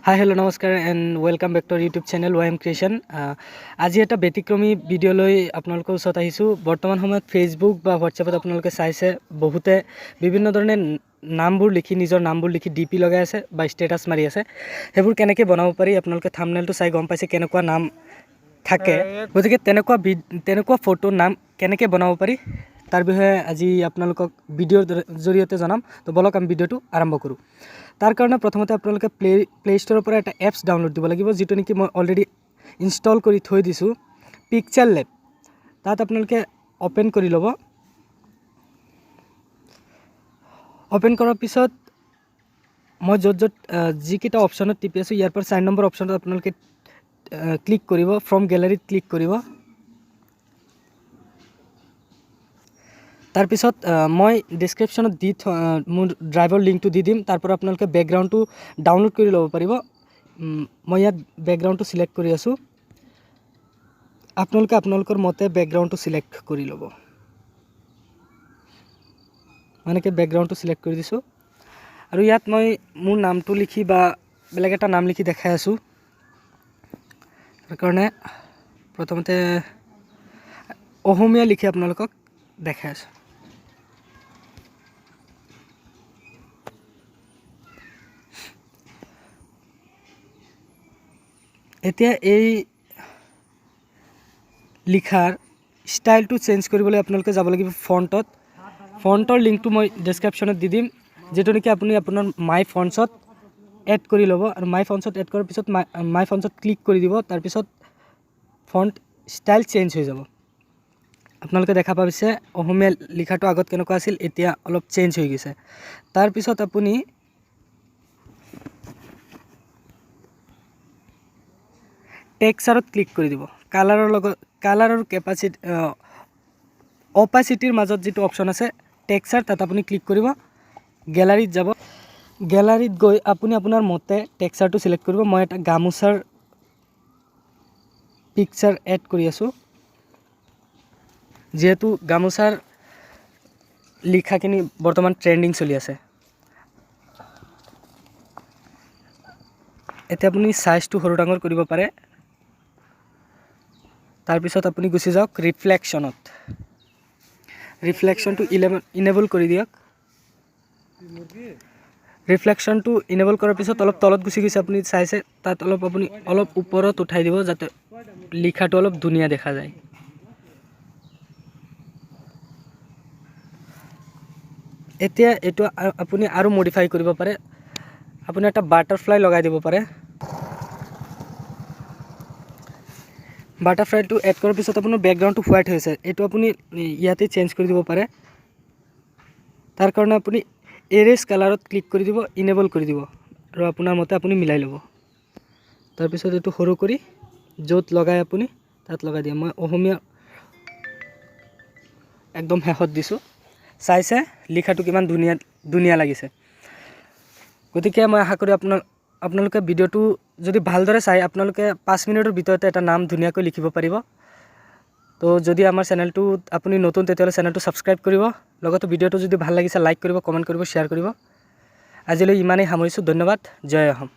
হাই hello' নমস্কাৰ and welcome back to YouTube channel YM creation. আজি এটা ব্যতিক্ৰমী ভিডিঅ' লৈ আপোনালোকৰ ওচৰত আহিছোঁ। বৰ্তমান সময়ত ফেচবুক বা হোৱাটছএপত আপোনালোকে চাইছে বহুতে বিভিন্ন ধৰণে নামবোৰ লিখি নিজৰ নামবোৰ লিখি DP লগাই আছে বা ষ্টেটাছ মাৰি আছে। সেইবোৰ কেনেকৈ বনাব পাৰি আপোনালোকে থাম্বনেইলটো চাই গম পাইছে কেনেকুৱা নাম থাকে। গতিকে তেনেকুৱা ফটোৰ নাম কেনেকৈ বনাব পাৰি তাৰ বিষয়ে আজি আপোনালোকক ভিডিঅ'ৰ জৰিয়তে জনাম। তো বলক আমি ভিডিঅ'টো আৰম্ভ কৰোঁ। তাৰ কাৰণে প্ৰথমতে আপোনালোকে প্লে ষ্ট'ৰৰ পৰা এটা এপছ ডাউনলোড দিব লাগিব, যিটো নেকি মই অলৰেডি ইনষ্টল কৰি থৈ দিছোঁ, পিকচাৰ লেব। তাত আপোনালোকে অ'পেন কৰি ল'ব। অ'পেন কৰাৰ পিছত মই য'ত যিকেইটা অপশ্যনত টিপি আছোঁ ইয়াৰ পৰা 4 নম্বৰ অপশ্যনত আপোনালোকে ক্লিক কৰিব, ফ্ৰম গেলাৰীত ক্লিক কৰিব। তাৰপিছত মই ডিছক্ৰিপশ্যনত মোৰ ড্ৰাইভৰ লিংকটো দি দিম। তাৰ পৰা আপোনালোকে বেকগ্ৰাউণ্ডটো ডাউনলোড কৰি ল'ব পাৰিব। মই ইয়াত বেকগ্ৰাউণ্ডটো চিলেক্ট কৰি আছোঁ। আপোনালোকে আপোনালোকৰ মতে বেকগ্ৰাউণ্ডটো চিলেক্ট কৰি ল'ব। এনেকৈ বেকগ্ৰাউণ্ডটো চিলেক্ট কৰি দিছোঁ আৰু ইয়াত মই মোৰ নামটো লিখি বা বেলেগ এটা নাম লিখি দেখাই আছোঁ। তাৰ কাৰণে প্ৰথমতে অসমীয়া লিখি আপোনালোকক দেখাই আছোঁ। এতিয়া এই লিখাৰ ষ্টাইলটো চেঞ্জ কৰিবলৈ আপোনালোকে যাব লাগিব ফণ্টত। ফণ্টৰ লিংকটো মই ডেছক্ৰিপশ্যনত দি দিম, যিটো নেকি আপুনি আপোনাৰ মাই ফণ্টছত এড কৰি ল'ব। আৰু মাই ফণ্টছত এড কৰাৰ পিছত মাই ফণ্টছত ক্লিক কৰি দিব। তাৰপিছত ফণ্ট ষ্টাইল চেঞ্জ হৈ যাব। আপোনালোকে দেখা পাইছে অসমীয়া লিখাটো আগত কেনেকুৱা আছিল, এতিয়া অলপ চেঞ্জ হৈ গৈছে। তাৰপিছত আপুনি টেক্সচাৰত ক্লিক কৰি দিব। কালাৰ আৰু অপাচিটিৰ মাজত যিটো অপশ্যন আছে টেক্সচাৰ, তাত আপুনি ক্লিক কৰিব। গেলাৰীত যাব। গেলাৰীত গৈ আপুনি আপোনাৰ মতে টেক্সচাৰটো চিলেক্ট কৰিব। মই এটা গামোচাৰ পিকচাৰ এড কৰি আছোঁ, যিহেতু গামোচাৰ লিখাখিনি বৰ্তমান ট্ৰেণ্ডিং চলি আছে। এতিয়া আপুনি চাইজটো সৰু ডাঙৰ কৰিব পাৰে। তাৰপিছত আপুনি গুচি যাওক ৰিফ্লেকশ্যনত। ৰিফ্লেকশ্যনটো ইনেবল কৰি দিয়ক। ৰিফ্লেকশ্যনটো ইনেবল কৰাৰ পিছত অলপ তলত গুচি গৈছে, আপুনি চাইছে তাত আপুনি অলপ ওপৰত উঠাই দিব, যাতে লিখাটো অলপ ধুনীয়া দেখা যায়। এতিয়া এইটো আপুনি আৰু মডিফাই কৰিব পাৰে। আপুনি এটা বাটাৰফ্লাই লগাই দিব পাৰে। বাটাৰফ্লাইটো এড কৰাৰ পিছত আপোনাৰ বেকগ্ৰাউণ্ডটো হোৱাইট হৈছে, এইটো আপুনি ইয়াতে চেঞ্জ কৰি দিব পাৰে। তাৰ কাৰণে আপুনি এৰেজ কালাৰত ক্লিক কৰি দিব, ইনেবল কৰি দিব আৰু আপোনাৰ মতে আপুনি মিলাই ল'ব। তাৰপিছত এইটো সৰু কৰি য'ত লগাই আপুনি তাত লগাই দিয়ে। মই অসমীয়া একদম শেষত দিছোঁ। চাইছে লিখাটো কিমান ধুনীয়া লাগিছে। গতিকে মই আশা কৰোঁ আপোনালোকে ভিডিঅ'টো যদি ভালদৰে চাই আপোনালোকে 5 মিনিটৰ ভিতৰতে এটা নাম ধুনীয়াকৈ লিখিব পাৰিব। তো যদি আমাৰ চেনেলটো আপুনি নতুন, তেতিয়াহ'লে চেনেলটো ছাবস্ক্ৰাইব কৰিব। লগতে ভিডিঅ'টো যদি ভাল লাগিছে লাইক কৰিব, কমেণ্ট কৰিব, শ্বেয়াৰ কৰিব। আজিলৈ ইমানেই সামৰিছোঁ। ধন্যবাদ। জয় অসম।